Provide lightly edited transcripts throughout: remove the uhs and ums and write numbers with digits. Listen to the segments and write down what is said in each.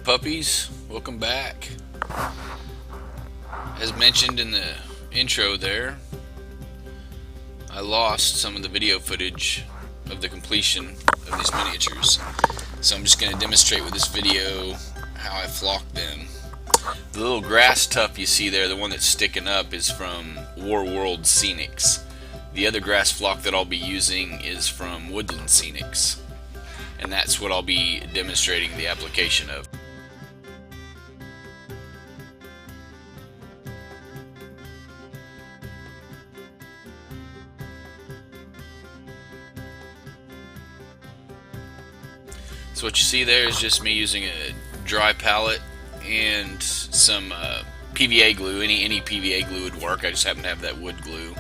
Alright puppies, welcome back. As mentioned in the intro there, I lost some of the video footage of the completion of these miniatures. So I'm just going to demonstrate with this video how I flocked them. The little grass tuft you see there, the one that's sticking up, is from War World Scenics. The other grass flock that I'll be using is from Woodland Scenics. And that's what I'll be demonstrating the application of. So what you see there is just me using a dry palette and some PVA glue. Any PVA glue would work. I just happen to have that wood glue.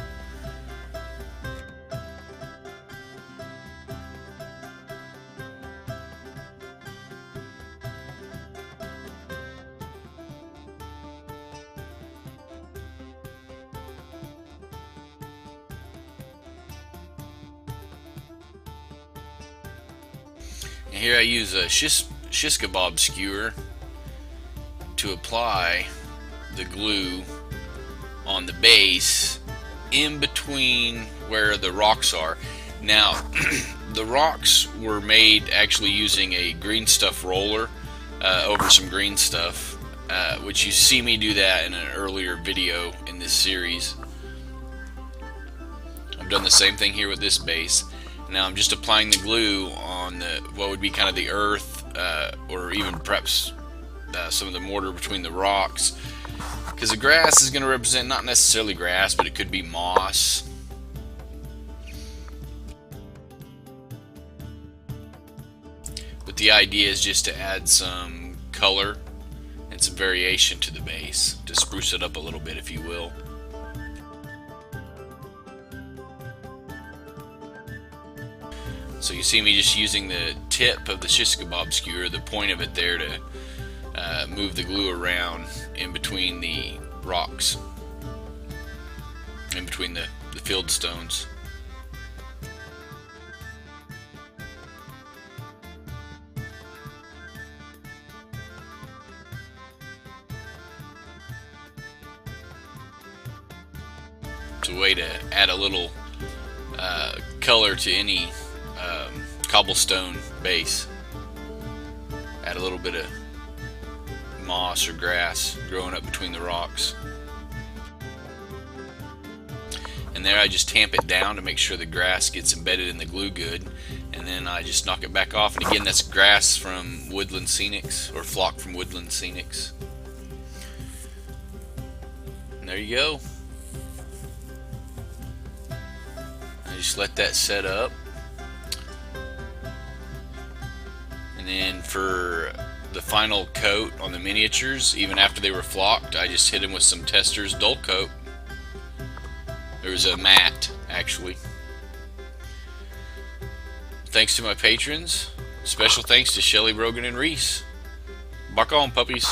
And here I use a shish kebab skewer to apply the glue on the base in between where the rocks are. Now, the rocks were made actually using a green stuff roller over some green stuff, which you see me do that in an earlier video in this series. I've done the same thing here with this base. Now I'm just applying the glue on what would be kind of the earth, or even perhaps some of the mortar between the rocks, because the grass is going to represent not necessarily grass, but it could be moss. But the idea is just to add some color and some variation to the base, to spruce it up a little bit, if you will. So you see me just using the tip of the shish kebab skewer, the point of it there, to move the glue around in between the rocks, in between the field stones. It's a way to add a little color to any cobblestone base. Add a little bit of moss or grass growing up between the rocks. And there I just tamp it down to make sure the grass gets embedded in the glue good, and then I just knock it back off. And again, that's grass from Woodland Scenics, or flock from Woodland Scenics. And there you go. I just let that set up. And then for the final coat on the miniatures, even after they were flocked, I just hit them with some Testors dull coat. There was a matte, actually. Thanks to my patrons. Special thanks to Shelly, Brogan, and Reese. Bark on, puppies.